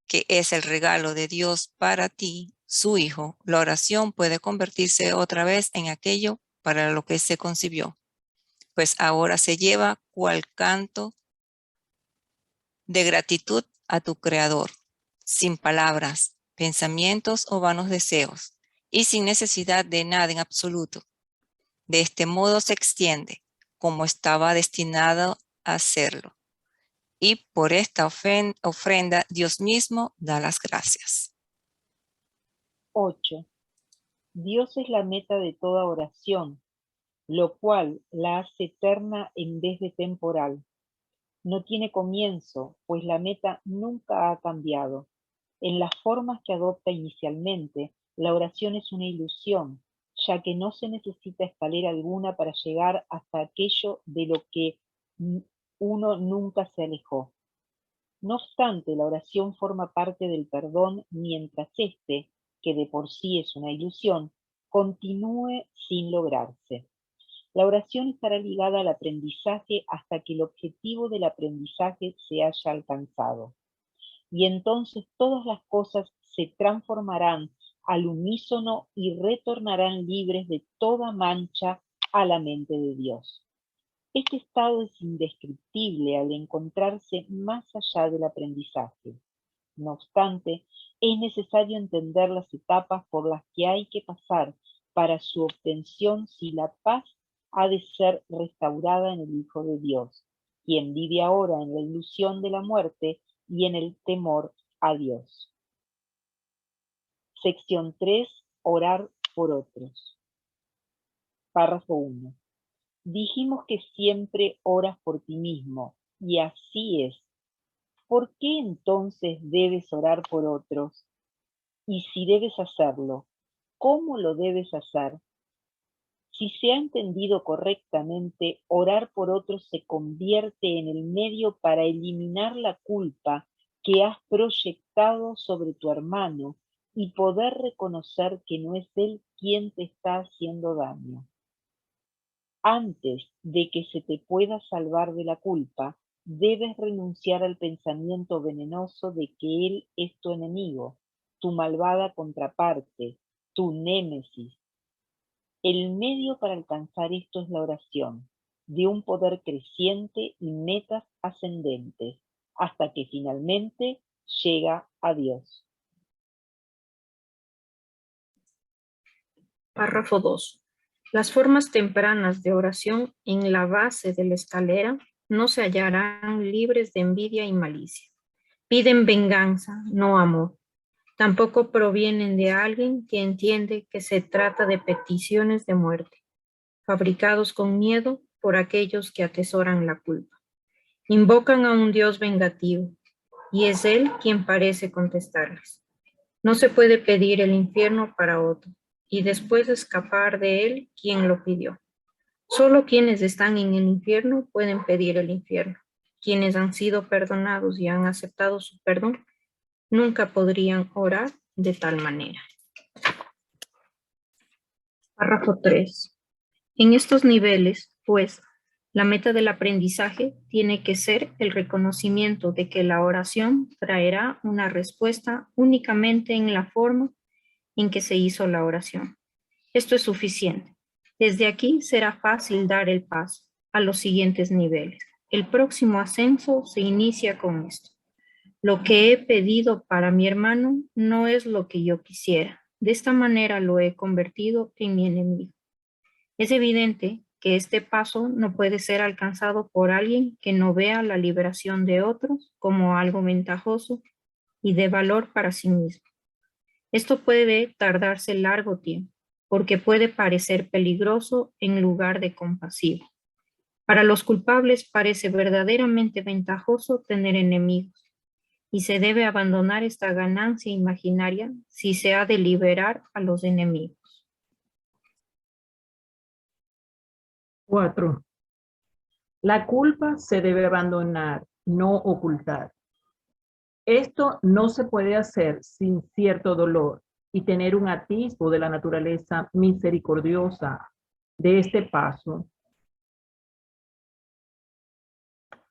que es el regalo de Dios para ti, su Hijo, la oración puede convertirse otra vez en aquello para lo que se concibió, pues ahora se lleva cual canto de gratitud a tu Creador, sin palabras, pensamientos o vanos deseos, y sin necesidad de nada en absoluto. De este modo se extiende, como estaba destinado a hacerlo. Y por esta ofrenda Dios mismo da las gracias. 8. Dios es la meta de toda oración, lo cual la hace eterna en vez de temporal. No tiene comienzo, pues la meta nunca ha cambiado. En las formas que adopta inicialmente, la oración es una ilusión, ya que no se necesita escalera alguna para llegar hasta aquello de lo que uno nunca se alejó. No obstante, la oración forma parte del perdón mientras éste, que de por sí es una ilusión, continúe sin lograrse. La oración estará ligada al aprendizaje hasta que el objetivo del aprendizaje se haya alcanzado. Y entonces todas las cosas se transformarán al unísono y retornarán libres de toda mancha a la mente de Dios. Este estado es indescriptible al encontrarse más allá del aprendizaje. No obstante, es necesario entender las etapas por las que hay que pasar para su obtención si la paz ha de ser restaurada en el Hijo de Dios, quien vive ahora en la ilusión de la muerte y en el temor a Dios. Sección 3. Orar por otros. Párrafo 1. Dijimos que siempre oras por ti mismo, y así es. ¿Por qué entonces debes orar por otros? Y si debes hacerlo, ¿cómo lo debes hacer? Si se ha entendido correctamente, orar por otros se convierte en el medio para eliminar la culpa que has proyectado sobre tu hermano y poder reconocer que no es él quien te está haciendo daño. Antes de que se te pueda salvar de la culpa, debes renunciar al pensamiento venenoso de que él es tu enemigo, tu malvada contraparte, tu némesis. El medio para alcanzar esto es la oración, de un poder creciente y metas ascendentes, hasta que finalmente llega a Dios. Párrafo 2. Las formas tempranas de oración en la base de la escalera no se hallarán libres de envidia y malicia. Piden venganza, no amor. Tampoco provienen de alguien que entiende que se trata de peticiones de muerte, fabricados con miedo por aquellos que atesoran la culpa. Invocan a un Dios vengativo, y es Él quien parece contestarles. No se puede pedir el infierno para otro, y después escapar de él quien lo pidió. Solo quienes están en el infierno pueden pedir el infierno. Quienes han sido perdonados y han aceptado su perdón, nunca podrían orar de tal manera. Párrafo 3. En estos niveles, pues, la meta del aprendizaje tiene que ser el reconocimiento de que la oración traerá una respuesta únicamente en la forma en que se hizo la oración. Esto es suficiente. Desde aquí será fácil dar el paso a los siguientes niveles. El próximo ascenso se inicia con esto. Lo que he pedido para mi hermano no es lo que yo quisiera. De esta manera lo he convertido en mi enemigo. Es evidente que este paso no puede ser alcanzado por alguien que no vea la liberación de otros como algo ventajoso y de valor para sí mismo. Esto puede tardarse largo tiempo, porque puede parecer peligroso en lugar de compasivo. Para los culpables parece verdaderamente ventajoso tener enemigos, y se debe abandonar esta ganancia imaginaria si se ha de liberar a los enemigos. 4. La culpa se debe abandonar, no ocultar. Esto no se puede hacer sin cierto dolor y tener un atisbo de la naturaleza misericordiosa de este paso.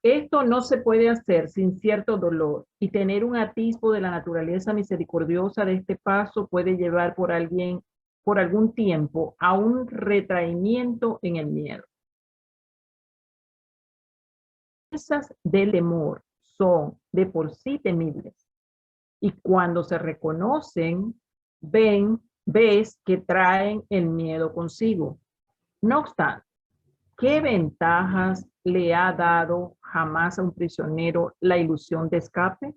Esto no se puede hacer sin cierto dolor y tener un atisbo de la naturaleza misericordiosa de este paso puede llevar por algún tiempo a un retraimiento en el miedo. Esas del temor son de por sí temibles y cuando se reconocen, ves que traen el miedo consigo. No obstante, ¿qué ventajas le ha dado jamás a un prisionero la ilusión de escape?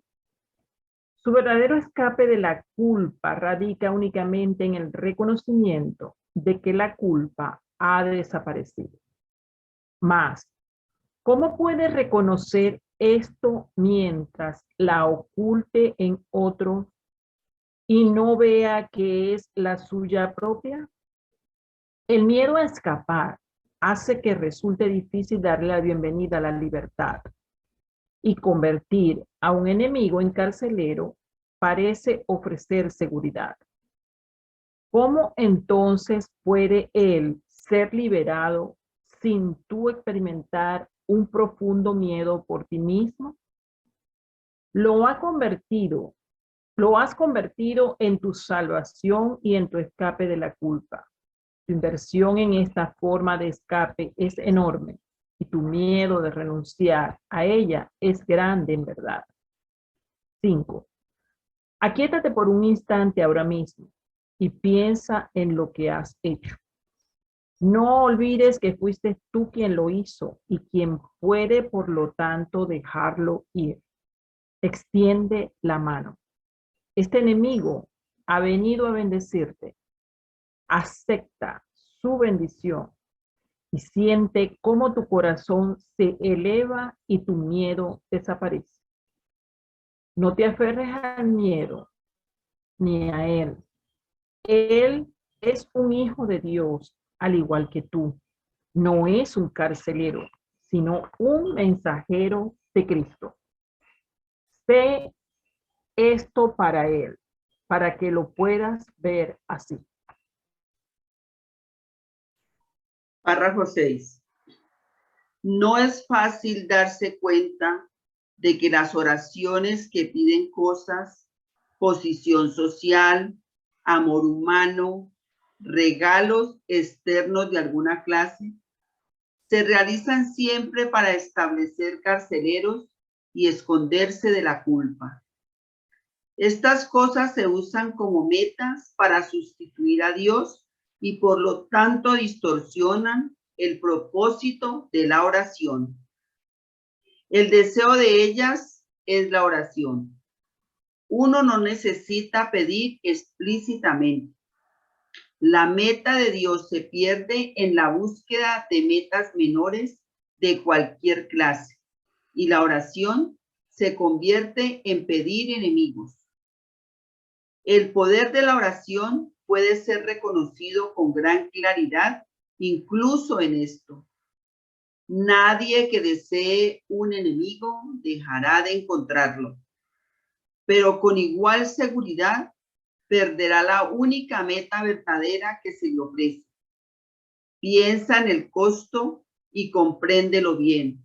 Su verdadero escape de la culpa radica únicamente en el reconocimiento de que la culpa ha desaparecido. Mas, ¿cómo puede reconocer esto mientras la oculte en otro y no vea que es la suya propia? El miedo a escapar hace que resulte difícil darle la bienvenida a la libertad y convertir a un enemigo en carcelero parece ofrecer seguridad. ¿Cómo entonces puede él ser liberado sin tú experimentar un profundo miedo por ti mismo? Lo has convertido en tu salvación y en tu escape de la culpa. Tu inversión en esta forma de escape es enorme y tu miedo de renunciar a ella es grande en verdad. 5. Aquíétate por un instante ahora mismo y piensa en lo que has hecho. No olvides que fuiste tú quien lo hizo y quien puede, por lo tanto, dejarlo ir. Extiende la mano. Este enemigo ha venido a bendecirte. Acepta su bendición y siente cómo tu corazón se eleva y tu miedo desaparece. No te aferres al miedo ni a él. Él es un hijo de Dios, al igual que tú. No es un carcelero, sino un mensajero de Cristo. Sé esto para él, para que lo puedas ver así. Párrafo 6. No es fácil darse cuenta de que las oraciones que piden cosas, posición social, amor humano, regalos externos de alguna clase, se realizan siempre para establecer carceleros y esconderse de la culpa. Estas cosas se usan como metas para sustituir a Dios y por lo tanto distorsionan el propósito de la oración. El deseo de ellas es la oración. Uno no necesita pedir explícitamente. La meta de Dios se pierde en la búsqueda de metas menores de cualquier clase y la oración se convierte en pedir enemigos. El poder de la oración puede ser reconocido con gran claridad, incluso en esto. Nadie que desee un enemigo dejará de encontrarlo, pero con igual seguridad perderá la única meta verdadera que se le ofrece. Piensa en el costo y compréndelo bien.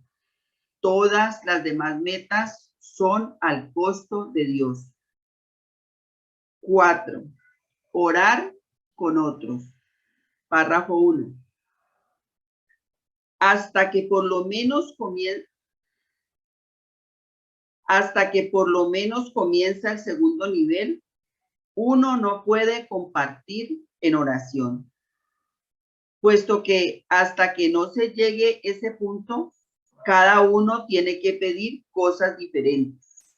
Todas las demás metas son al costo de Dios. 4. Orar con otros. Párrafo 1. Hasta que por lo menos comienza el segundo nivel, uno no puede compartir en oración, puesto que hasta que no se llegue ese punto, cada uno tiene que pedir cosas diferentes.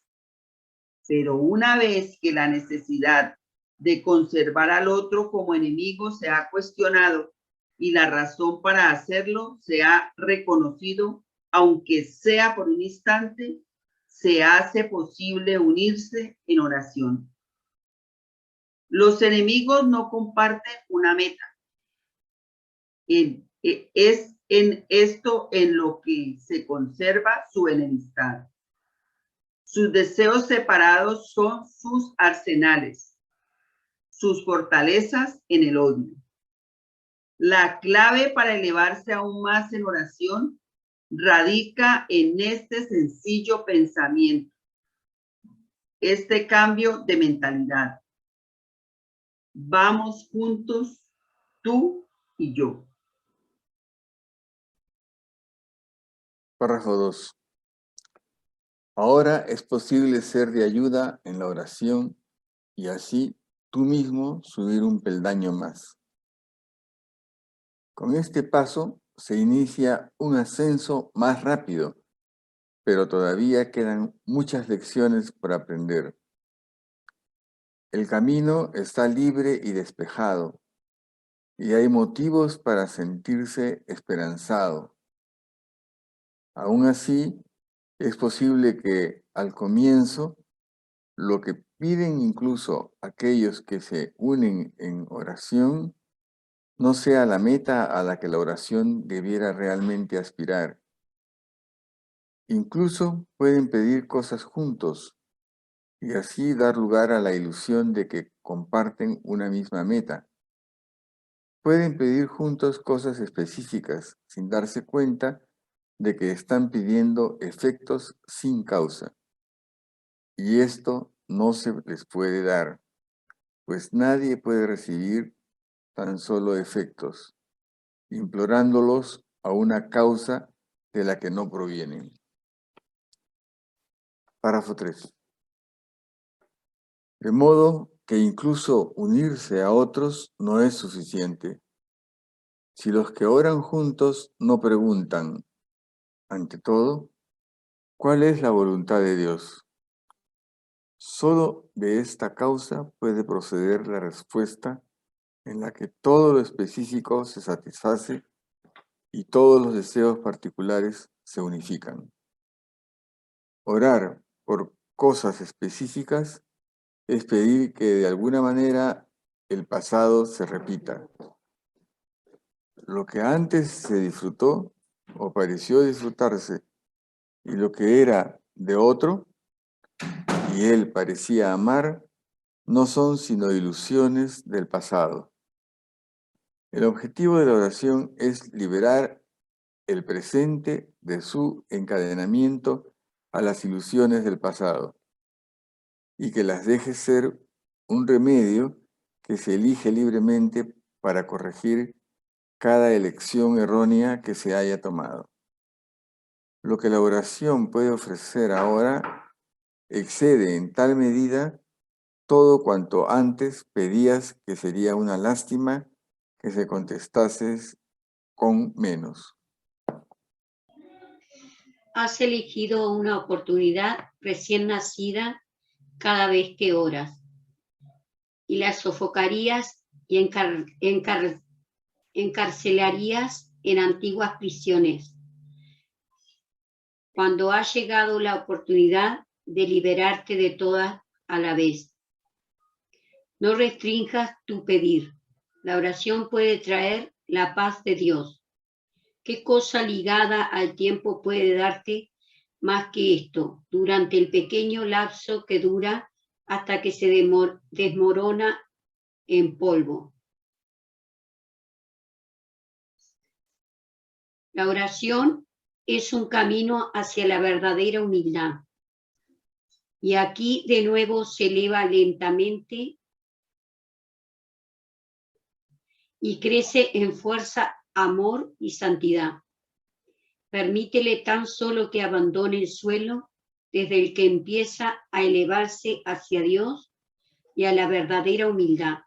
Pero una vez que la necesidad de conservar al otro como enemigo se ha cuestionado y la razón para hacerlo se ha reconocido, aunque sea por un instante, se hace posible unirse en oración. Los enemigos no comparten una meta. Es en esto en lo que se conserva su enemistad. Sus deseos separados son sus arsenales, sus fortalezas en el odio. La clave para elevarse aún más en oración radica en este sencillo pensamiento, este cambio de mentalidad. Vamos juntos, tú y yo. Párrafo 2. Ahora es posible ser de ayuda en la oración y así tú mismo subir un peldaño más. Con este paso se inicia un ascenso más rápido, pero todavía quedan muchas lecciones por aprender. El camino está libre y despejado, y hay motivos para sentirse esperanzado. Aún así, es posible que al comienzo, lo que piden incluso aquellos que se unen en oración, no sea la meta a la que la oración debiera realmente aspirar. Incluso pueden pedir cosas juntos y así dar lugar a la ilusión de que comparten una misma meta. Pueden pedir juntos cosas específicas sin darse cuenta de que están pidiendo efectos sin causa. Y esto no se les puede dar, pues nadie puede recibir tan solo efectos, implorándolos a una causa de la que no provienen. Párrafo 3. De modo que incluso unirse a otros no es suficiente. Si los que oran juntos no preguntan, ante todo, ¿cuál es la voluntad de Dios? Solo de esta causa puede proceder la respuesta en la que todo lo específico se satisface y todos los deseos particulares se unifican. Orar por cosas específicas es pedir que de alguna manera el pasado se repita. Lo que antes se disfrutó o pareció disfrutarse y lo que era de otro y él parecía amar, no son sino ilusiones del pasado. El objetivo de la oración es liberar el presente de su encadenamiento a las ilusiones del pasado y que las deje ser un remedio que se elige libremente para corregir cada elección errónea que se haya tomado. Lo que la oración puede ofrecer ahora excede en tal medida todo cuanto antes pedías que sería una lástima que se contestases con menos. has elegido una oportunidad recién nacida cada vez que oras, y la sofocarías y encarcelarías en antiguas prisiones. Cuando ha llegado la oportunidad de liberarte de todas a la vez. No restringas tu pedir. La oración puede traer la paz de Dios. ¿Qué cosa ligada al tiempo puede darte más que esto, durante el pequeño lapso que dura hasta que se desmorona en polvo? La oración es un camino hacia la verdadera humildad. Y aquí de nuevo se eleva lentamente y crece en fuerza, amor y santidad. Permítele tan solo que abandone el suelo desde el que empieza a elevarse hacia Dios y a la verdadera humildad.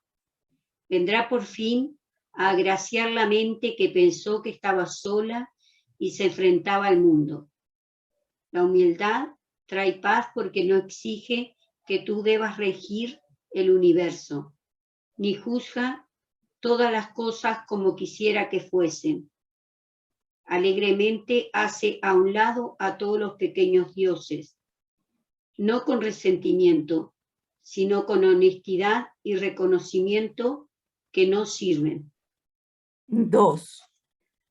Vendrá por fin a agraciar la mente que pensó que estaba sola y se enfrentaba al mundo. La humildad trae paz porque no exige que tú debas regir el universo, ni juzga todas las cosas como quisiera que fuesen. Alegremente hace a un lado a todos los pequeños dioses, no con resentimiento, sino con honestidad y reconocimiento que no sirven. 2.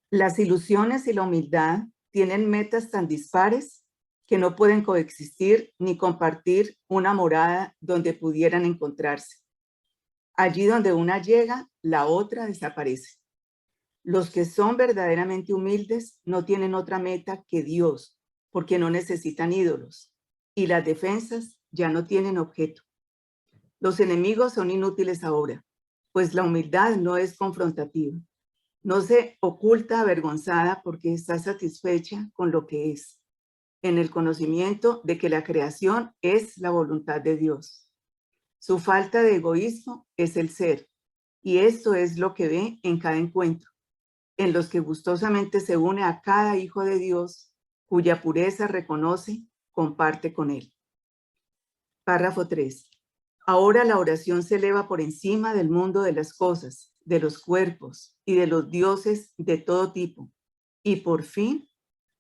Las ilusiones y la humildad tienen metas tan dispares que no pueden coexistir ni compartir una morada donde pudieran encontrarse. Allí donde una llega, la otra desaparece. Los que son verdaderamente humildes no tienen otra meta que Dios, porque no necesitan ídolos, y las defensas ya no tienen objeto. Los enemigos son inútiles ahora, pues la humildad no es confrontativa. No se oculta avergonzada porque está satisfecha con lo que es, en el conocimiento de que la creación es la voluntad de Dios. Su falta de egoísmo es el ser, y esto es lo que ve en cada encuentro, en los que gustosamente se une a cada hijo de Dios, cuya pureza reconoce, comparte con él. Párrafo 3. Ahora la oración se eleva por encima del mundo de las cosas, de los cuerpos y de los dioses de todo tipo, y por fin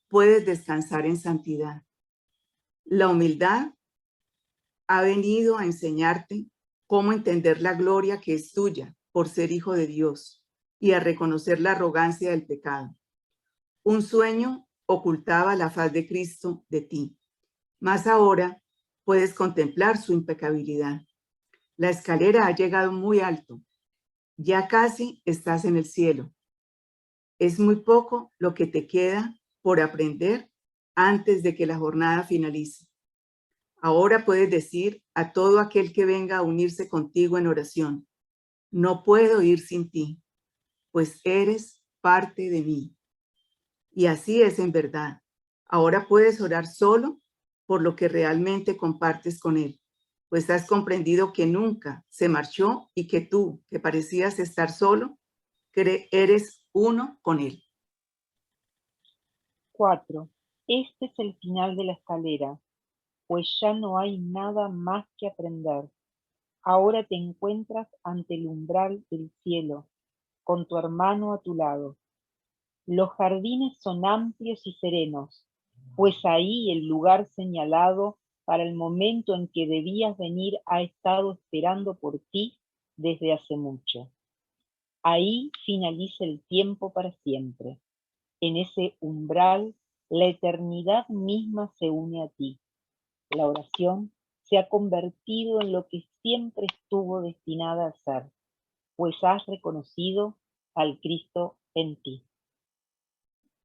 puedes descansar en santidad. La humildad ha venido a enseñarte cómo entender la gloria que es tuya por ser hijo de Dios y a reconocer la arrogancia del pecado. Un sueño ocultaba la faz de Cristo de ti, mas ahora puedes contemplar su impecabilidad. La escalera ha llegado muy alto, ya casi estás en el cielo. Es muy poco lo que te queda por aprender antes de que la jornada finalice. Ahora puedes decir a todo aquel que venga a unirse contigo en oración: no puedo ir sin ti, pues eres parte de mí. Y así es en verdad. Ahora puedes orar solo por lo que realmente compartes con él, pues has comprendido que nunca se marchó y que tú, que parecías estar solo, eres uno con él. 4. Este es el final de la escalera, pues ya no hay nada más que aprender. Ahora te encuentras ante el umbral del cielo, con tu hermano a tu lado. Los jardines son amplios y serenos, pues ahí el lugar señalado para el momento en que debías venir ha estado esperando por ti desde hace mucho. Ahí finaliza el tiempo para siempre. En ese umbral, la eternidad misma se une a ti. La oración se ha convertido en lo que siempre estuvo destinada a ser, pues has reconocido al Cristo en ti.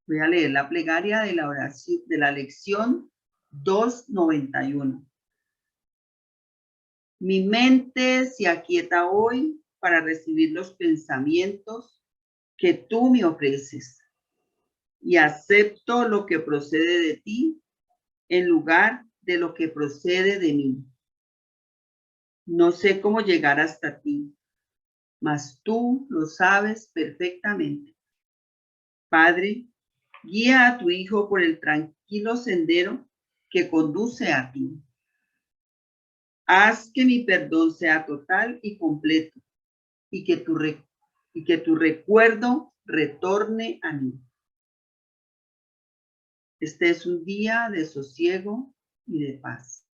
Voy a leer la plegaria de la oración de la lección 291. Mi mente se aquieta hoy para recibir los pensamientos que tú me ofreces y acepto lo que procede de ti en lugar de lo que procede de mí. No sé cómo llegar hasta ti, mas tú lo sabes perfectamente. Padre, Guía a tu hijo por el tranquilo sendero que conduce a ti. Haz que mi perdón sea total y completo y que tu recuerdo retorne a mí. Este es un día de sosiego y de paz.